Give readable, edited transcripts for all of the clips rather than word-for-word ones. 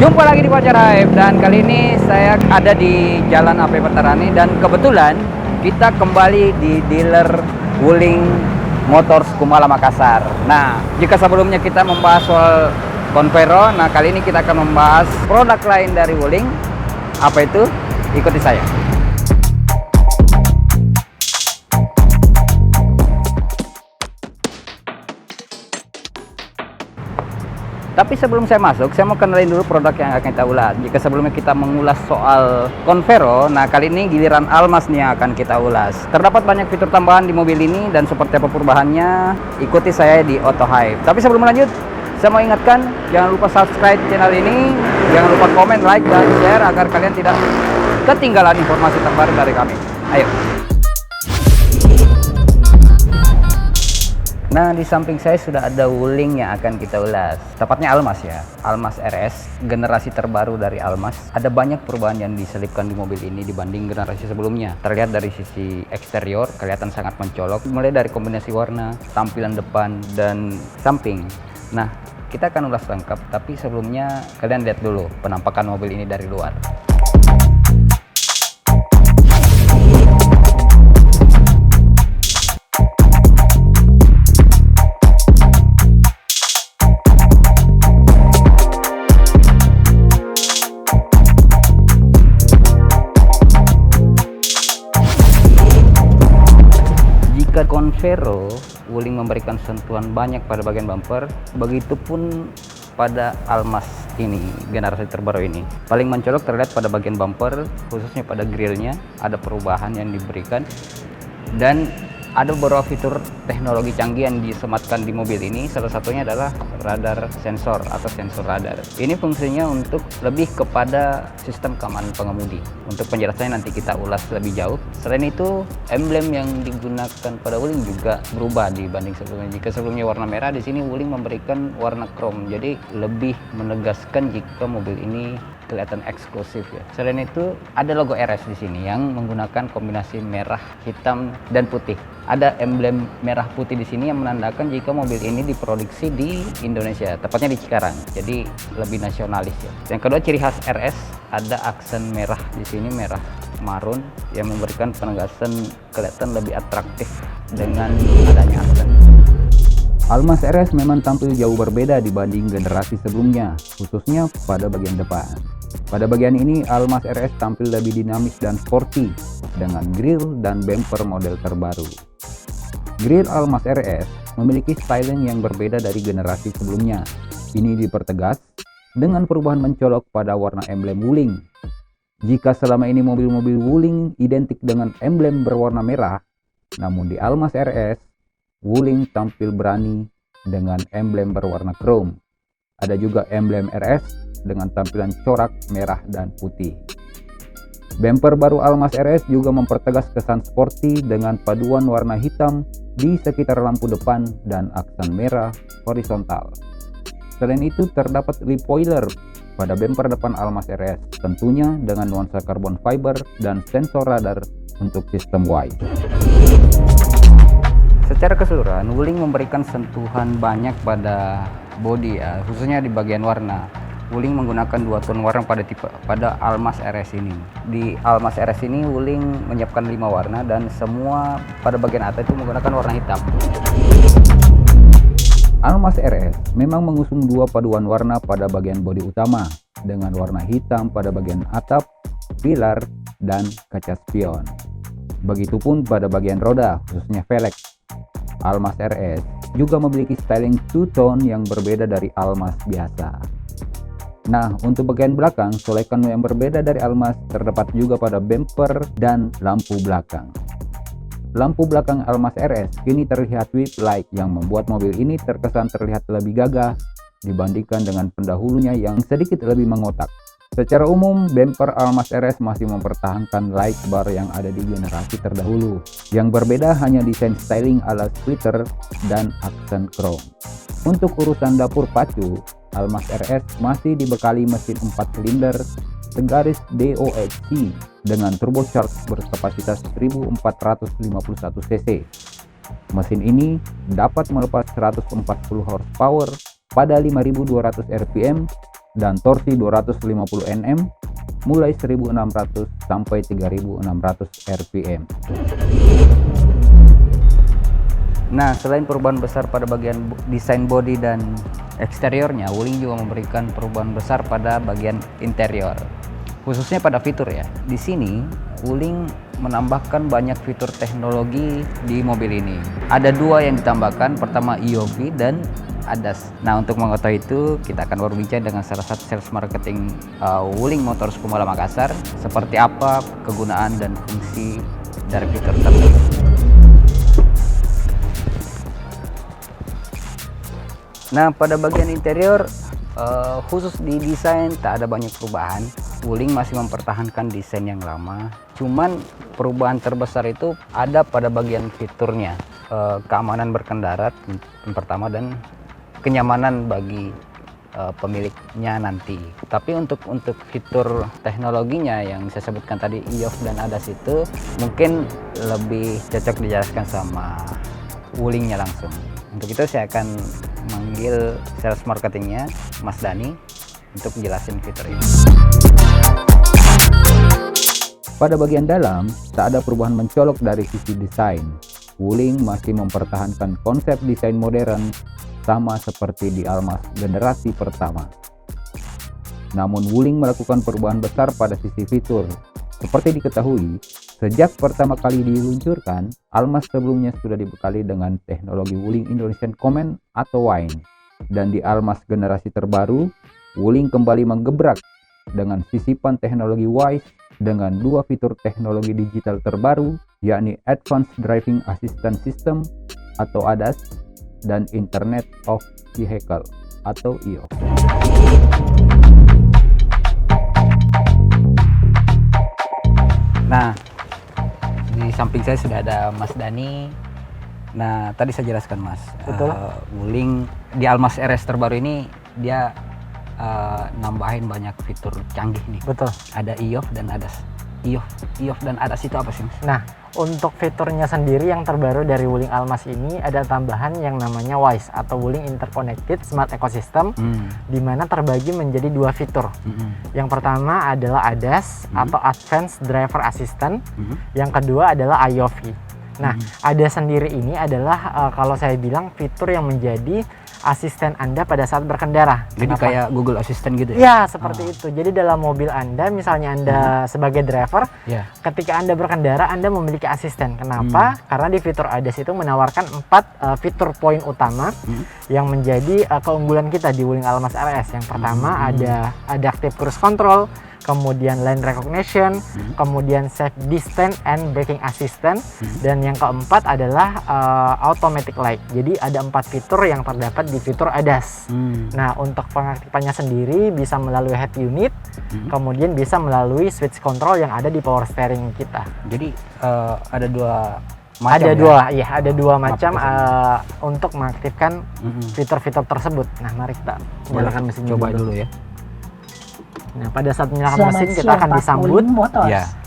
Jumpa lagi di Pacar Hype, dan kali ini saya ada di Jalan AP Veterani dan kebetulan kita kembali di dealer Wuling Motors Kumala Makassar. Nah, jika sebelumnya kita membahas soal Convero, nah kali ini kita akan membahas produk lain dari Wuling. Apa itu? Ikuti saya. Tapi sebelum saya masuk, saya mau kenalin dulu produk yang akan kita ulas. Jika sebelumnya kita mengulas soal Convero, nah kali ini giliran Almas nih yang akan kita ulas. Terdapat banyak fitur tambahan di mobil ini dan seperti apa perubahannya, ikuti saya di Auto Hype. Tapi sebelum lanjut, saya mau ingatkan, jangan lupa subscribe channel ini, jangan lupa komen, like, dan share agar kalian tidak ketinggalan informasi terbaru dari kami. Ayo. Nah, di samping saya sudah ada Wuling yang akan kita ulas. Tepatnya Almas ya. Almas RS, generasi terbaru dari Almas. Ada banyak perubahan yang diselipkan di mobil ini dibanding generasi sebelumnya. Terlihat dari sisi eksterior, kelihatan sangat mencolok. Mulai dari kombinasi warna, tampilan depan, dan samping. Nah, kita akan ulas lengkap. Tapi sebelumnya, kalian lihat dulu penampakan mobil ini dari luar. Jika Convero, Wuling memberikan sentuhan banyak pada bagian bumper, begitupun pada Almas ini, generasi terbaru ini. Paling mencolok terlihat pada bagian bumper, khususnya pada grillnya, ada perubahan yang diberikan. Dan ada beberapa fitur teknologi canggih yang disematkan di mobil ini. Salah satunya adalah radar sensor atau sensor radar. Ini fungsinya untuk lebih kepada sistem keamanan pengemudi. Untuk penjelasannya nanti kita ulas lebih jauh. Selain itu, emblem yang digunakan pada Wuling juga berubah dibanding sebelumnya. Jika sebelumnya warna merah, di sini Wuling memberikan warna chrome. Jadi lebih menegaskan jika mobil ini kelihatan eksklusif ya. Selain itu, ada logo RS di sini yang menggunakan kombinasi merah, hitam, dan putih. Ada emblem merah putih di sini yang menandakan jika mobil ini diproduksi di Indonesia, tepatnya di Cikarang. Jadi lebih nasionalis ya. Yang kedua, ciri khas RS, ada aksen merah di sini, merah marun, yang memberikan penegasan kelihatan lebih atraktif dengan adanya aksen. Almas RS memang tampil jauh berbeda dibanding generasi sebelumnya, khususnya pada bagian depan. Pada bagian ini, Almas RS tampil lebih dinamis dan sporty dengan grill dan bumper model terbaru. Grill Almas RS memiliki styling yang berbeda dari generasi sebelumnya. Ini dipertegas dengan perubahan mencolok pada warna emblem Wuling. Jika selama ini mobil-mobil Wuling identik dengan emblem berwarna merah, namun di Almas RS, Wuling tampil berani dengan emblem berwarna chrome. Ada juga emblem RS dengan tampilan corak merah dan putih. Bumper baru Almas RS juga mempertegas kesan sporty dengan paduan warna hitam di sekitar lampu depan dan aksen merah horizontal. Selain itu, terdapat lip spoiler pada bumper depan Almas RS, tentunya dengan nuansa carbon fiber dan sensor radar untuk sistem wide. Secara keseluruhan, Wuling memberikan sentuhan banyak pada bodi ya, khususnya di bagian warna. Wuling menggunakan dua tone warna pada Almas RS ini. Di Almas RS ini Wuling menyiapkan 5 warna dan semua pada bagian atas itu menggunakan warna hitam. Almas RS memang mengusung dua paduan warna pada bagian bodi utama dengan warna hitam pada bagian atap, pilar, dan kaca spion. Begitupun pada bagian roda, khususnya velg. Almas RS juga memiliki styling two-tone yang berbeda dari Almas biasa. Nah, untuk bagian belakang, solekan yang berbeda dari Almas terdapat juga pada bumper dan lampu belakang. Lampu belakang Almas RS kini terlihat whip light yang membuat mobil ini terkesan terlihat lebih gagah dibandingkan dengan pendahulunya yang sedikit lebih mengotak. Secara umum, bumper Almas RS masih mempertahankan light bar yang ada di generasi terdahulu. Yang berbeda hanya desain styling ala splitter dan aksen chrome. Untuk urusan dapur pacu, Almas RS masih dibekali mesin 4 silinder segaris DOHC dengan turbocharged berkapasitas 1451 cc. Mesin ini dapat melepas 140 horsepower pada 5200 rpm dan torsi 250 Nm mulai 1600 sampai 3600 rpm. Nah, selain perubahan besar pada bagian desain bodi dan eksteriornya, Wuling juga memberikan perubahan besar pada bagian interior, khususnya pada fitur ya. Di sini, Wuling menambahkan banyak fitur teknologi di mobil ini. Ada dua yang ditambahkan, pertama EOV dan ADAS. Nah, untuk mengetahui itu, kita akan berbincang dengan salah satu sales marketing Wuling Motors Pemula Makassar, seperti apa kegunaan dan fungsi dari fitur tersebut. Nah, pada bagian interior, khusus di desain tak ada banyak perubahan. Wuling masih mempertahankan desain yang lama. Cuman perubahan terbesar itu ada pada bagian fiturnya. Keamanan berkendara yang pertama dan kenyamanan bagi pemiliknya nanti. Tapi untuk fitur teknologinya yang saya sebutkan tadi, EOV dan ADAS itu mungkin lebih cocok dijelaskan sama Wulingnya langsung. Untuk itu saya akan manggil sales marketingnya, Mas Dani, untuk jelasin fitur ini. Pada bagian dalam, tak ada perubahan mencolok dari sisi desain. Wuling masih mempertahankan konsep desain modern sama seperti di Almas generasi pertama. Namun Wuling melakukan perubahan besar pada sisi fitur. Seperti diketahui, sejak pertama kali diluncurkan, Almas sebelumnya sudah dibekali dengan teknologi Wuling Indonesian Command atau WINE. Dan di Almas generasi terbaru, Wuling kembali menggebrak dengan sisipan teknologi WISE dengan dua fitur teknologi digital terbaru, yakni Advanced Driving Assistance System atau ADAS dan Internet of Vehicle atau IOV. Nah, di samping saya sudah ada Mas Dani. Nah, tadi saya jelaskan Mas, Wuling di Almas RS terbaru ini dia nambahin banyak fitur canggih nih. Betul. Ada EOV dan ADAS. EOV dan ADAS itu apa sih Mas? Nah, untuk fiturnya sendiri yang terbaru dari Wuling Almas ini ada tambahan yang namanya WISE atau Wuling Interconnected Smart Ecosystem, di mana terbagi menjadi dua fitur. Yang pertama adalah ADAS atau Advanced Driver Assistant, yang kedua adalah IOV. Nah, ADAS sendiri ini adalah kalau saya bilang fitur yang menjadi asisten Anda pada saat berkendara. Jadi kayak Google Assistant gitu ya? Ya, seperti itu. Jadi dalam mobil Anda, misalnya Anda sebagai driver, ketika Anda berkendara, Anda memiliki asisten. Kenapa? Karena di fitur ADAS itu menawarkan 4 fitur poin utama yang menjadi keunggulan kita di Wuling Almas RS. Yang pertama ada Adaptive Cruise Control, kemudian Lane Recognition, kemudian Safe Distance and Braking Assistant, dan yang keempat adalah Automatic Light. Jadi ada 4 fitur yang terdapat di fitur ADAS. Nah, untuk pengaktifannya sendiri bisa melalui head unit, kemudian bisa melalui switch control yang ada di power steering kita. Jadi ada dua macam. Ada dua macam untuk mengaktifkan fitur-fitur tersebut. Nah, mari kita nyalakan mesinnya coba dulu ya. Nah, pada saat menyalakan mesin kita akan disambut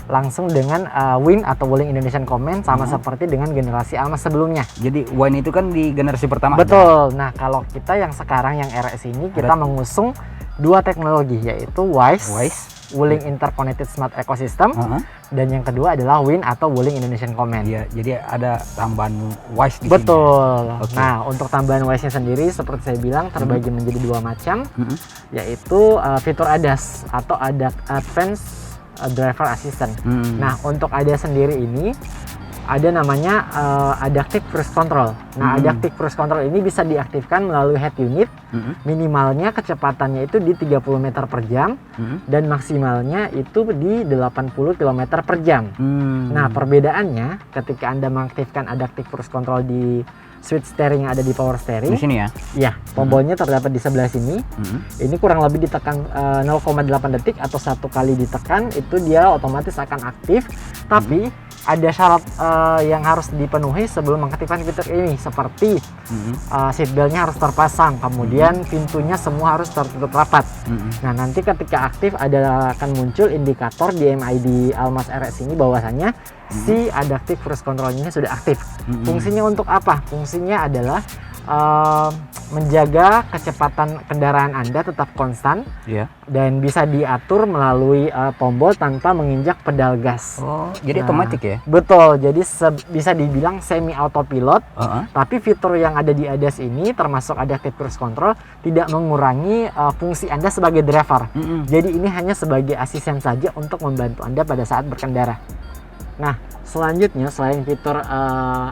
langsung dengan WINE atau Wuling Indonesian Command, sama seperti dengan generasi Almas sebelumnya. Jadi WINE itu kan di generasi pertama. Betul. Nah, kalau kita yang sekarang yang RS ini kita mengusung dua teknologi, yaitu WISE Wuling Interconnected Smart Ecosystem, dan yang kedua adalah WINE atau Wuling Indonesian Command. Iya, jadi ada tambahan WISE di Betul. sini. Okay. Nah, untuk tambahan WISE-nya sendiri seperti saya bilang terbagi menjadi dua macam, yaitu fitur ADAS atau Advanced Driver Assistant. Nah, untuk ADAS sendiri ini ada namanya Adaptive Cruise Control. Nah, Adaptive Cruise Control ini bisa diaktifkan melalui head unit. Minimalnya kecepatannya itu di 30 meter per jam dan maksimalnya itu di 80 km per jam. Nah, perbedaannya ketika Anda mengaktifkan Adaptive Cruise Control di switch steering yang ada di power steering. Di sini ya? Iya, tombolnya terdapat di sebelah sini. Ini kurang lebih ditekan 0,8 detik atau 1 kali ditekan itu dia otomatis akan aktif. Tapi ada syarat yang harus dipenuhi sebelum mengaktifkan fitur ini, seperti seatbeltnya harus terpasang, kemudian pintunya semua harus tertutup rapat. Nah, nanti ketika aktif akan muncul indikator di MID Almas RS ini bahwasanya si Adaptive Cruise Control ini sudah aktif. Fungsinya untuk apa? Fungsinya adalah menjaga kecepatan kendaraan Anda tetap konstan dan bisa diatur melalui tombol tanpa menginjak pedal gas. Oh, jadi otomatis ya? Betul, jadi bisa dibilang semi autopilot. Tapi fitur yang ada di ADAS ini termasuk adaptive cruise control tidak mengurangi fungsi Anda sebagai driver. Jadi ini hanya sebagai asisten saja untuk membantu Anda pada saat berkendara. Nah, selanjutnya selain fitur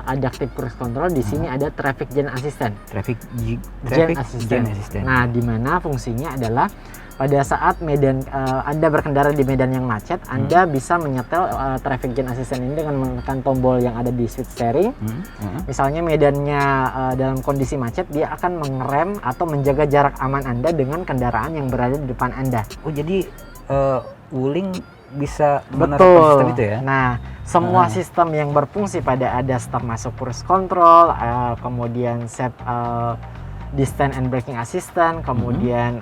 adaptive cruise control, di sini ada traffic jam assistant. Traffic jam assistant. Nah, di mana fungsinya adalah pada saat Anda berkendara di medan yang macet, Anda bisa menyetel traffic jam assistant ini dengan menekan tombol yang ada di switch steering. Misalnya medannya dalam kondisi macet, dia akan mengerem atau menjaga jarak aman Anda dengan kendaraan yang berada di depan Anda. Oh, jadi Wuling bisa betul sistem itu ya? Nah, semua sistem yang berfungsi pada ADAS termasuk cruise control, kemudian save distance and braking assistant, kemudian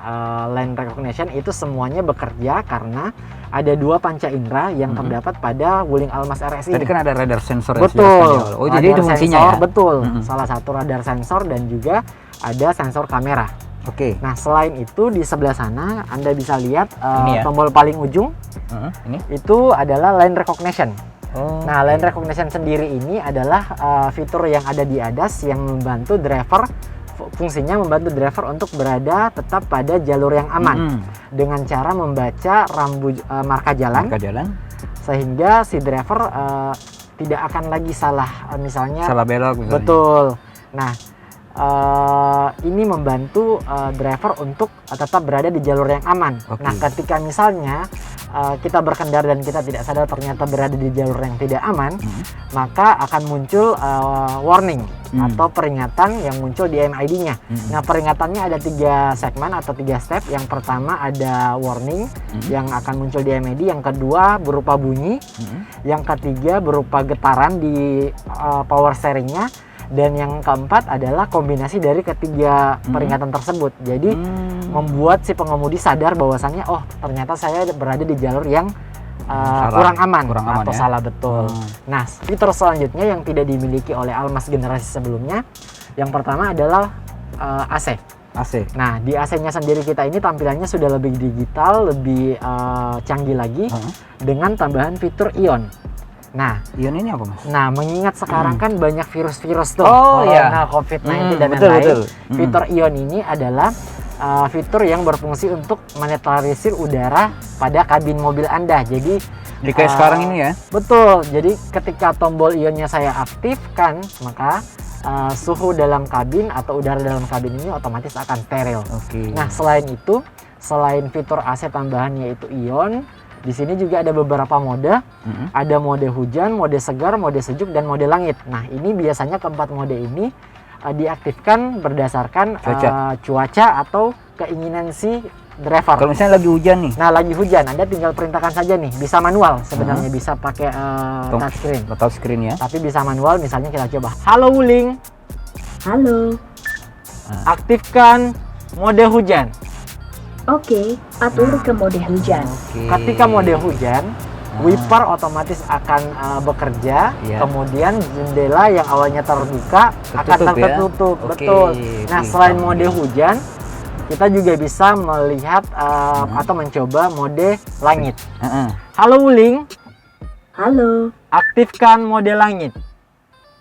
lane recognition, itu semuanya bekerja karena ada dua panca indera yang terdapat pada Wuling Almas RS ini. Tadi kan ada radar sensor. Betul. Oh, jadi itu fungsinya ya? Betul. Salah satu radar sensor dan juga ada sensor kamera. Oke. Nah, selain itu di sebelah sana Anda bisa lihat ya? tombol paling ujung. Ini? Itu adalah lane recognition. Nah, lane okay. recognition sendiri ini adalah fitur yang ada di ADAS yang membantu driver, fungsinya membantu driver untuk berada tetap pada jalur yang aman dengan cara membaca rambu marka jalan, sehingga si driver tidak akan lagi salah, misalnya salah belok misalnya. Betul. Nah, ini membantu driver untuk tetap berada di jalur yang aman. Nah, ketika misalnya kita berkendara dan kita tidak sadar ternyata berada di jalur yang tidak aman, maka akan muncul warning atau peringatan yang muncul di MID-nya. Nah, peringatannya ada 3 segmen atau 3 step. Yang pertama ada warning yang akan muncul di MID, yang kedua berupa bunyi, yang ketiga berupa getaran di power steeringnya, dan yang keempat adalah kombinasi dari ketiga peringatan tersebut. Jadi membuat si pengemudi sadar bahwasannya, oh ternyata saya berada di jalur yang kurang aman atau salah, betul. Nah, fitur selanjutnya yang tidak dimiliki oleh Almas generasi sebelumnya, yang pertama adalah AC. Nah, di AC-nya sendiri kita ini tampilannya sudah lebih digital, lebih canggih lagi dengan tambahan fitur Ion. Nah, Ion ini apa, Mas? Nah, mengingat sekarang kan banyak virus-virus tuh, iya. COVID-19 dan lain-lain. Fitur Ion ini adalah fitur yang berfungsi untuk menetralisir udara pada kabin mobil Anda. Jadi kayak sekarang ini ya? Betul. Jadi ketika tombol Ionnya saya aktifkan, maka suhu dalam kabin atau udara dalam kabin ini otomatis akan steril. Nah, selain itu, selain fitur AC tambahan yaitu Ion, di sini juga ada beberapa mode. Ada mode hujan, mode segar, mode sejuk, dan mode langit. Nah, ini biasanya keempat mode ini diaktifkan berdasarkan cuaca atau keinginan si driver. Kalau misalnya lagi hujan nih. Nah, lagi hujan, Anda tinggal perintahkan saja nih. Bisa manual sebenarnya, bisa pakai touchscreen ya. Tapi bisa manual, misalnya kita coba. Halo Wuling. Halo. Aktifkan mode hujan. Oke, atur ke mode hujan. Ketika mode hujan, wiper otomatis akan bekerja. Kemudian jendela yang awalnya terbuka akan tertutup. Betul. Nah, selain mode hujan, kita juga bisa melihat atau mencoba mode langit. Halo Wuling. Halo. Aktifkan mode langit.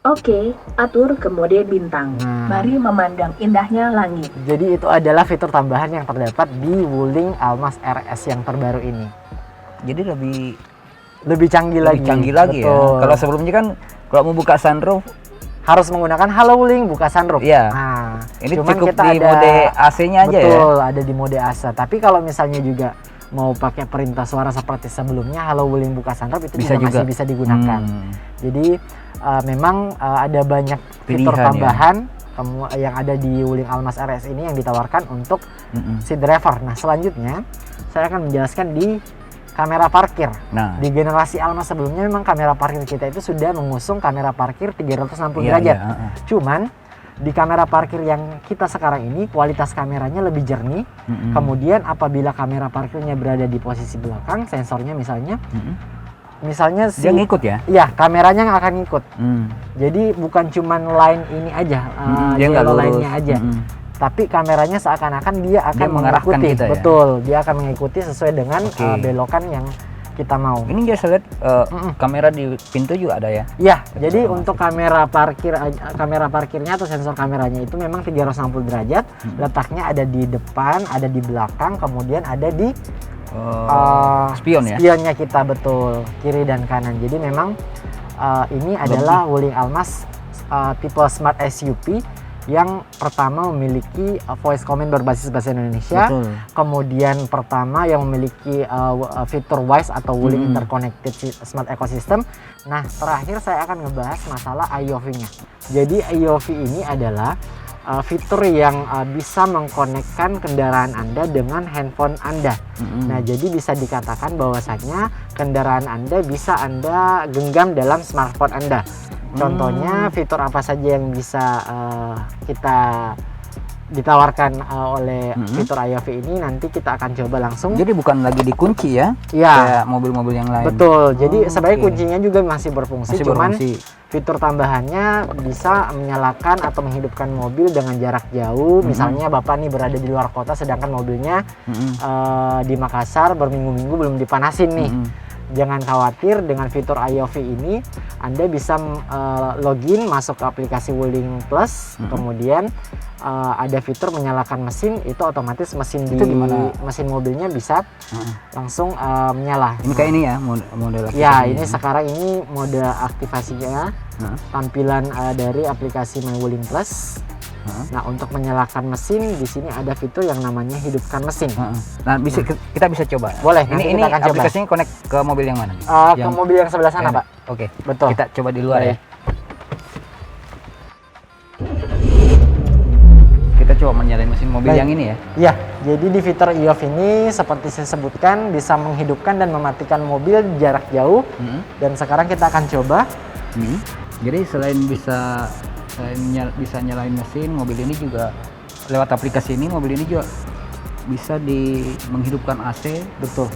Oke, atur ke mode bintang. Mari memandang indahnya langit. Jadi itu adalah fitur tambahan yang terdapat di Wuling Almas RS yang terbaru ini. Jadi lebih canggih lagi. Ya. Kalau sebelumnya kan kalau mau buka sunroof harus menggunakan Halo Wuling buka sunroof. Iya. Nah, ini cuman cukup kita di mode AC-nya aja ya. Betul, ada di mode AC. Tapi kalau misalnya juga mau pakai perintah suara seperti sebelumnya, Halo Wuling buka sunroof, itu juga masih bisa digunakan. Jadi memang ada banyak fitur tambahan yang ada di Wuling Almas RS ini yang ditawarkan untuk si driver. Nah, selanjutnya saya akan menjelaskan di kamera parkir. Di generasi Almas sebelumnya memang kamera parkir kita itu sudah mengusung kamera parkir 360 derajat. Cuman di kamera parkir yang kita sekarang ini kualitas kameranya lebih jernih. Kemudian apabila kamera parkirnya berada di posisi belakang, sensornya misalnya misalnya Dia ngikut ya? Iya, kameranya nggak akan ngikut. Hmm. Jadi bukan cuman line ini aja, Dia nggak yellow lurus. line-nya aja. Tapi kameranya seakan-akan dia akan mengarahkan mengikuti. kita ya? Betul, dia akan mengikuti sesuai dengan belokan yang kita mau. Ini dia saya lihat kamera di pintu juga ada ya? Iya, jadi untuk kamera parkirnya atau sensor kameranya itu memang 360 derajat. Letaknya ada di depan, ada di belakang, kemudian ada di spion ya? spionnya kita, betul, kiri dan kanan. Jadi memang ini adalah Wuling Almas tipe Smart SUV yang pertama memiliki voice command berbasis bahasa Indonesia. Betul. Kemudian pertama yang memiliki fitur WISE atau Wuling Interconnected Smart Ecosystem. Nah, terakhir saya akan ngebahas masalah IOV-nya. Jadi IOV ini adalah fitur yang bisa mengkonekkan kendaraan Anda dengan handphone Anda. Nah, jadi bisa dikatakan bahwasanya kendaraan Anda bisa Anda genggam dalam smartphone Anda. Contohnya fitur apa saja yang bisa kita ditawarkan oleh fitur IOV ini, nanti kita akan coba langsung. Jadi bukan lagi dikunci ya? Ya, kayak mobil-mobil yang lain. betul. Jadi sebenarnya kuncinya juga masih berfungsi, cuman berfungsi. fitur tambahannya bisa menyalakan atau menghidupkan mobil dengan jarak jauh. Misalnya Bapak nih berada di luar kota sedangkan mobilnya di Makassar berminggu-minggu belum dipanasin nih. Jangan khawatir, dengan fitur IOV ini Anda bisa login masuk ke aplikasi Wuling Plus, kemudian ada fitur menyalakan mesin, itu otomatis mesin itu mesin mobilnya bisa langsung menyala. Ini kayak ini ya model Ya, ini sekarang ini mode aktivasinya, tampilan dari aplikasi My Wuling Plus. Nah, untuk menyalakan mesin di sini ada fitur yang namanya hidupkan mesin. Nah, kita bisa coba. Boleh, Ini kita akan coba. aplikasinya connect ke mobil yang mana? Ke mobil yang sebelah sana, Pak. Oke. Betul. Kita coba di luar ya. Kita coba menyalain mesin mobil yang ini ya. Iya, jadi di fitur IOV ini seperti saya sebutkan bisa menghidupkan dan mematikan mobil jarak jauh. Dan sekarang kita akan coba. Jadi selain bisa nyalain mesin, mobil ini juga lewat aplikasi ini, mobil ini juga bisa menghidupkan AC. Betul.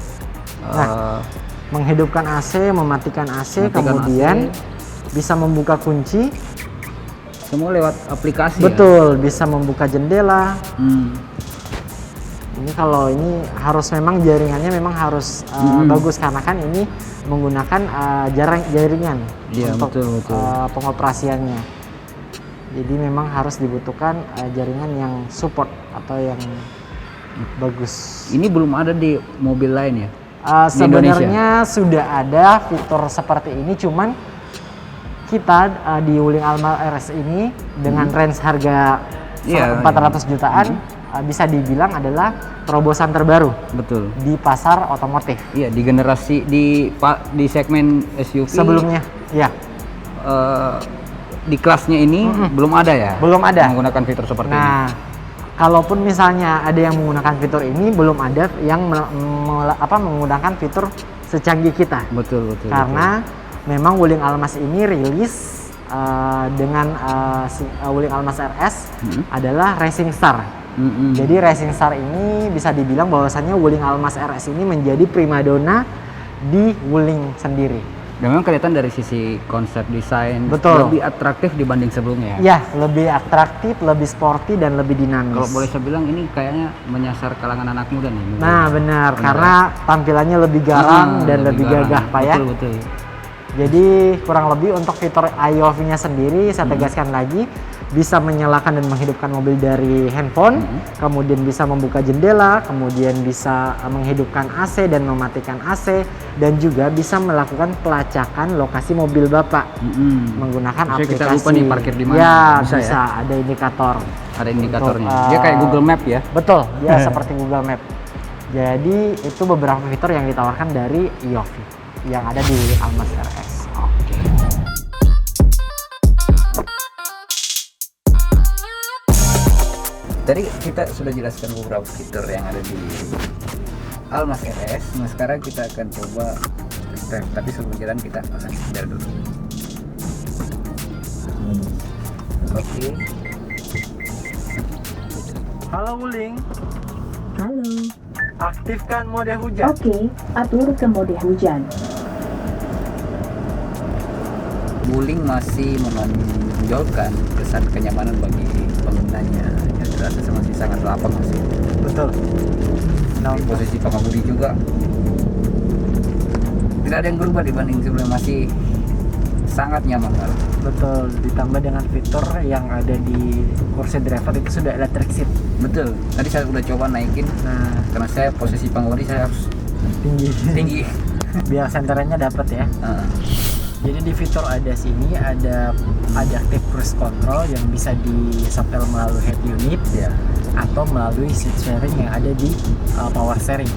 Nah, menghidupkan AC, mematikan AC, kemudian bisa membuka kunci. Semua lewat aplikasi. Betul, bisa membuka jendela. Ini kalau ini harus memang jaringannya memang harus bagus, karena kan ini menggunakan jaringan untuk pengoperasiannya. Jadi memang harus dibutuhkan jaringan yang support atau yang bagus. Ini belum ada di mobil lain ya? Sebenarnya sudah ada fitur seperti ini, cuman kita di Wuling Almas RS ini dengan range harga 400 jutaan bisa dibilang adalah terobosan terbaru. Betul. Di pasar otomotif. Iya, di generasi di segmen SUV sebelumnya. Iya. Di kelasnya ini belum ada ya? Belum ada. Menggunakan fitur seperti ini. Nah, kalaupun misalnya ada yang menggunakan fitur ini, belum ada yang menggunakan fitur secanggih kita. Betul. Karena memang Wuling Almas ini rilis dengan Wuling Almas RS adalah Racing Star. Jadi Racing Star ini bisa dibilang bahwasannya Wuling Almas RS ini menjadi primadona di Wuling sendiri. Dan memang kelihatan dari sisi konsep desain lebih atraktif dibanding sebelumnya. Ya, lebih atraktif, lebih sporty dan lebih dinamis. Kalau boleh saya bilang ini kayaknya menyasar kalangan anak muda nih. Nah, benar, karena tampilannya lebih garang dan lebih gagah, Pak ya. Betul. Jadi kurang lebih untuk fitur IOV-nya sendiri saya tegaskan lagi, bisa menyalakan dan menghidupkan mobil dari handphone, kemudian bisa membuka jendela, kemudian bisa menghidupkan AC dan mematikan AC, dan juga bisa melakukan pelacakan lokasi mobil Bapak menggunakan aplikasi. Kita lupa nih parkir di mana. Ya, bisa ada indikator. Ada indikatornya. Dia kayak Google Map ya? Betul, dia seperti Google Map. Jadi itu beberapa fitur yang ditawarkan dari IOV yang ada di Wuling Almas RS. Oke. Tadi kita sudah jelaskan beberapa fitur yang ada di Almas RS. Nah, sekarang kita akan coba test. Tapi sebelum jalan kita akan share dulu. Oke. Halo Wuling. Halo. Aktifkan mode hujan. Oke, atur ke mode hujan. Wuling masih menonjolkan kesan kenyamanan bagi penggunanya. Yang terasa masih sangat lapang masih. Betul. Di posisi pengemudi juga tidak ada yang berubah dibanding sebelumnya, masih sangat nyaman kan? Betul, ditambah dengan fitur yang ada di kursi driver itu sudah electric seat. Betul, tadi saya udah coba naikin. Nah, Karena saya posisi pengemudi saya harus tinggi. biar senternya dapat ya. Jadi di fitur ADAS ini ada adaptive cruise control yang bisa disetel melalui head unit atau melalui seat sharing yang ada di power steering.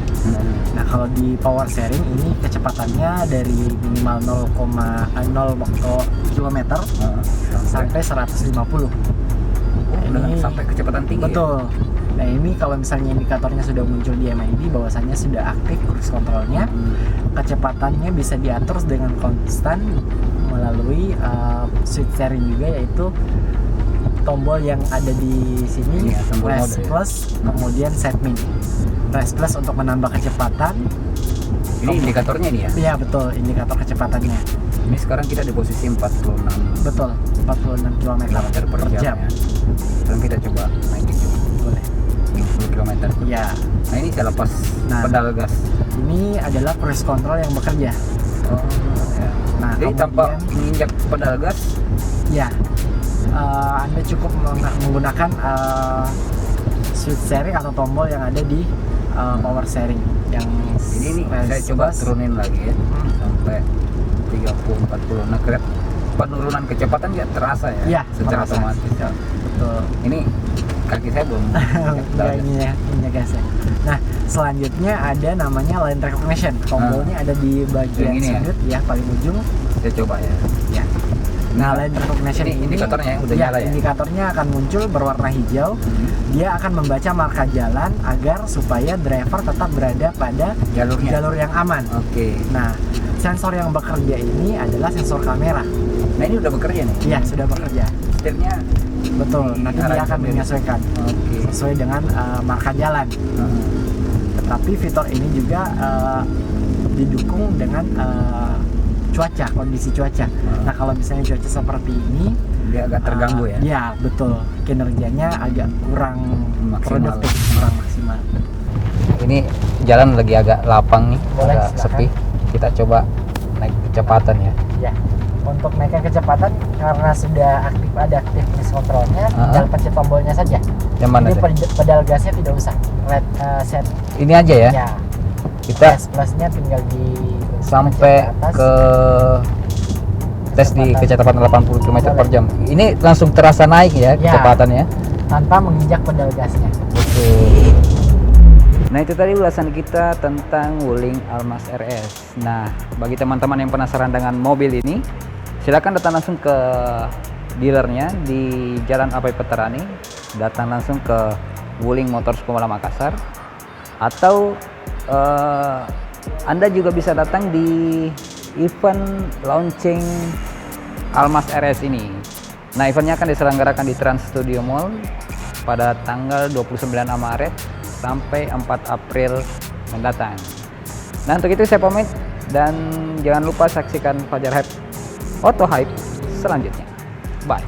Nah, kalau di power steering ini kecepatannya dari minimal 0,0 km sampai 150. Ini sampai kecepatan tinggi. Betul. Nah, ini kalau misalnya indikatornya sudah muncul di MID bahwasannya sudah aktif cruise controlnya, kecepatannya bisa diatur dengan konstan melalui switch steering juga, yaitu tombol yang ada di sini, rest plus, kemudian set min. Rest plus untuk menambah kecepatan. Ini indikatornya ini ya? Iya betul, indikator kecepatannya. Ini sekarang kita di posisi 46. Betul, 46 km per jam. Ya. Sekarang kita coba naikin juga. Boleh. 50 km. Ya. Nah, ini saya lepas pedal gas. Ini adalah cruise control yang bekerja. Oh, ya. Nah, jadi kemudian, tanpa menginjak pedal gas, ya, Anda cukup menggunakan switch steering atau tombol yang ada di power steering. Yang ini nih saya coba turunin lagi ya sampai 30-40. Nah, penurunan kecepatan ya terasa ya, Iya, secara terasa. otomatis. Ya. Betul. Ini kaki saya belum. Enggak ini ya, minyak gasnya. Nah, selanjutnya ada namanya line recognition. Tombolnya ada di bagian Yang ini ya? sudut ya, paling ujung. Saya coba ya. Ya. Nah, line recognition ini indikatornya yang udah ya, nyala ya. indikatornya akan muncul berwarna hijau. Dia akan membaca marka jalan agar supaya driver tetap berada pada jalur yang aman. Oke. Nah, sensor yang bekerja ini adalah sensor kamera. Nah, ini udah bekerja nih. Iya, sudah bekerja. Setirnya Betul. Nanti dia akan sendiri. menyesuaikan sesuai dengan marka jalan. Tetapi fitur ini juga didukung dengan cuaca, kondisi cuaca. Nah, kalau misalnya cuaca seperti ini, dia agak terganggu ya. Iya, betul. Kinerjanya agak kurang Maksimal. produktif, kurang maksimal. Ini jalan lagi agak lapang nih, Boleh, agak silakan. sepi. Kita coba naik kecepatan ya. Ya. Untuk naikkan kecepatan karena sudah adaptif cruise controlnya, tinggal pencet tombolnya saja. Yang mana? Jadi pedal gasnya tidak usah set. Ini aja ya. Ya. Kita Plusnya tinggal di sampai atas. ke tes di kecepatan 80 km per jam. Ini langsung terasa naik ya kecepatannya. Tanpa menginjak pedal gasnya. Betul. Nah, itu tadi ulasan kita tentang Wuling Almas RS. Nah, bagi teman-teman yang penasaran dengan mobil ini, silakan datang langsung ke dealernya di Jalan Apai Petarani, datang langsung ke Wuling Motors Pemula Makassar, atau Anda juga bisa datang di event launching Almas RS ini. Nah, eventnya akan diselenggarakan di Trans Studio Mall pada tanggal 29 Maret sampai 4 April mendatang. Nah, untuk itu saya pamit dan jangan lupa saksikan Fajar Hype Auto Hype selanjutnya. Bye.